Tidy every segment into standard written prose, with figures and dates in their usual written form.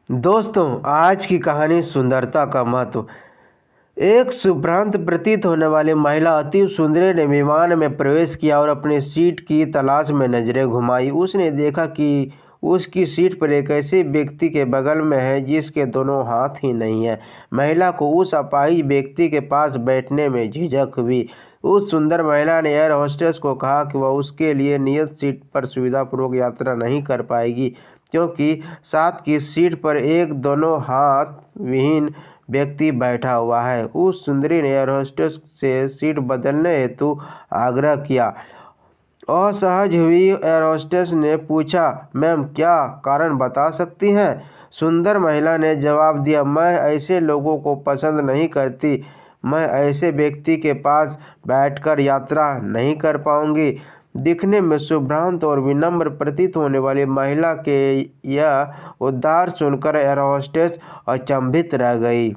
दोस्तों, आज की कहानी सुंदरता का महत्व। एक सुभ्रांत प्रतीत होने वाली महिला अति सुंदरी ने विमान में प्रवेश किया और अपनी सीट की तलाश में नजरें घुमाई। उसने देखा कि उसकी सीट पर एक ऐसे व्यक्ति के बगल में है जिसके दोनों हाथ ही नहीं है। महिला को उस अपाहिज व्यक्ति के पास बैठने में झिझक हुई। उस सुंदर महिला ने एयर होस्टेस को कहा कि वह उसके लिए नियत सीट पर सुविधापूर्वक यात्रा नहीं कर पाएगी, क्योंकि साथ की सीट पर एक दोनों हाथ विहीन व्यक्ति बैठा हुआ है। उस सुंदरी ने एयर होस्टेस से सीट बदलने हेतु आग्रह किया। असहज हुई एयर होस्टेस ने पूछा, मैम, क्या कारण बता सकती हैं? सुंदर महिला ने जवाब दिया, मैं ऐसे लोगों को पसंद नहीं करती। मैं ऐसे व्यक्ति के पास बैठकर यात्रा नहीं कर पाऊंगी। दिखने में सुभ्रांत और विनम्र प्रतीत होने वाली महिला के यह उद्गार सुनकर एयर होस्टेस अचंभित रह गई।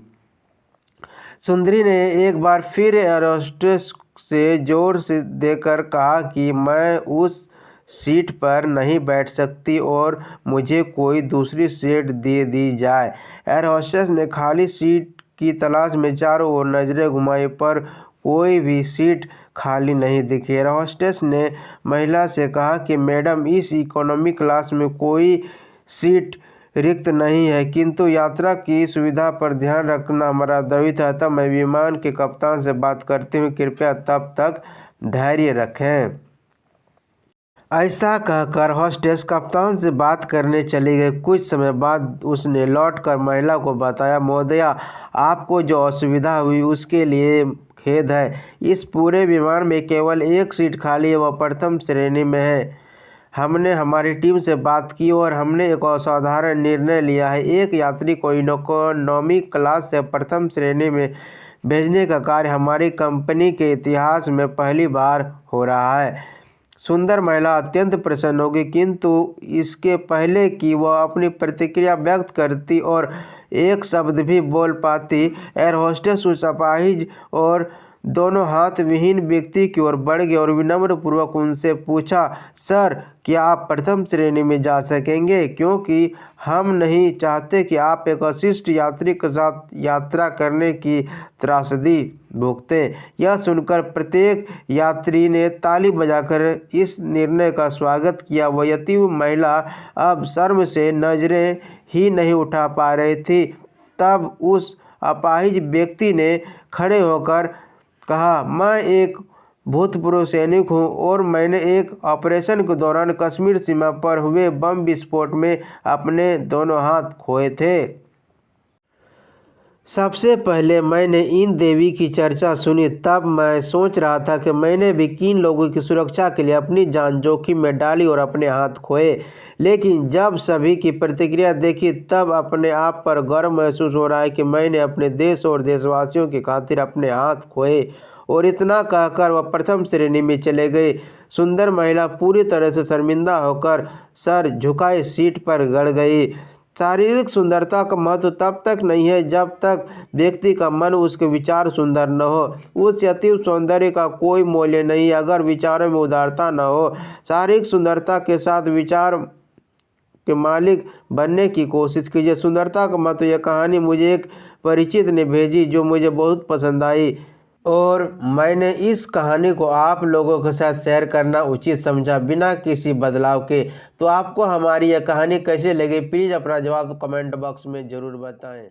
सुंदरी ने एक बार फिर एयर होस्टेस से जोर से देकर कहा कि मैं उस सीट पर नहीं बैठ सकती और मुझे कोई दूसरी सीट दे दी जाए। एयर होस्टेस ने खाली सीट की तलाश में चारों ओर नजरें घुमाई, पर कोई भी सीट खाली नहीं दिखी। एयर होस्टेस ने महिला से कहा कि मैडम, इस इकोनॉमी क्लास में कोई सीट रिक्त नहीं है, किंतु यात्रा की सुविधा पर ध्यान रखना हमारा दायित्व है। तब मैं विमान के कप्तान से बात करती हूँ, कृपया तब तक धैर्य रखें। ऐसा कहकर हॉस्टेस कप्तान से बात करने चली गई। कुछ समय बाद उसने लौटकर महिला को बताया, महोदया, आपको जो असुविधा हुई उसके लिए खेद है। इस पूरे विमान में केवल एक सीट खाली है, वह प्रथम श्रेणी में है। हमने हमारी टीम से बात की और हमने एक असाधारण निर्णय लिया है। एक यात्री को इकोनॉमी क्लास से प्रथम श्रेणी में भेजने का कार्य हमारी कंपनी के इतिहास में पहली बार हो रहा है। सुंदर महिला अत्यंत प्रसन्न होगी, किंतु इसके पहले कि वह अपनी प्रतिक्रिया व्यक्त करती और एक शब्द भी बोल पाती, एयर होस्टेस उस अपाहिज और दोनों हाथ विहीन व्यक्ति की ओर बढ़ गए और विनम्र पूर्वक उनसे पूछा, सर, क्या आप प्रथम श्रेणी में जा सकेंगे? क्योंकि हम नहीं चाहते कि आप एक अशिष्ट यात्री के साथ यात्रा करने की त्रासदी भुगतें। यह सुनकर प्रत्येक यात्री ने ताली बजाकर इस निर्णय का स्वागत किया। वह यतीम महिला अब शर्म से नजरें ही नहीं उठा पा रही थी। तब उस अपाहिज व्यक्ति ने खड़े होकर कहा, मैं एक भूतपूर्व सैनिक हूँ और मैंने एक ऑपरेशन के दौरान कश्मीर सीमा पर हुए बम विस्फोट में अपने दोनों हाथ खोए थे। सबसे पहले मैंने इन देवी की चर्चा सुनी, तब मैं सोच रहा था कि मैंने भी किन लोगों की सुरक्षा के लिए अपनी जान जोखिम में डाली और अपने हाथ खोए। लेकिन जब सभी की प्रतिक्रिया देखी, तब अपने आप पर गर्व महसूस हो रहा है कि मैंने अपने देश और देशवासियों की खातिर अपने हाथ खोए। और इतना कहकर वह प्रथम श्रेणी में चले गए। सुंदर महिला पूरी तरह से शर्मिंदा होकर सर झुकाए सीट पर गड़ गई। शारीरिक सुंदरता का महत्व तब तक नहीं है जब तक व्यक्ति का मन, उसके विचार सुंदर न हो। उस अतीव सौंदर्य का कोई मूल्य नहीं अगर विचारों में उदारता न हो। शारीरिक सुंदरता के साथ विचार के मालिक बनने की कोशिश कीजिए। सुंदरता का महत्व यह कहानी मुझे एक परिचित ने भेजी जो मुझे बहुत पसंद आई और मैंने इस कहानी को आप लोगों के साथ शेयर करना उचित समझा, बिना किसी बदलाव के। तो आपको हमारी यह कहानी कैसे लगी, प्लीज़ अपना जवाब कमेंट बॉक्स में ज़रूर बताएं।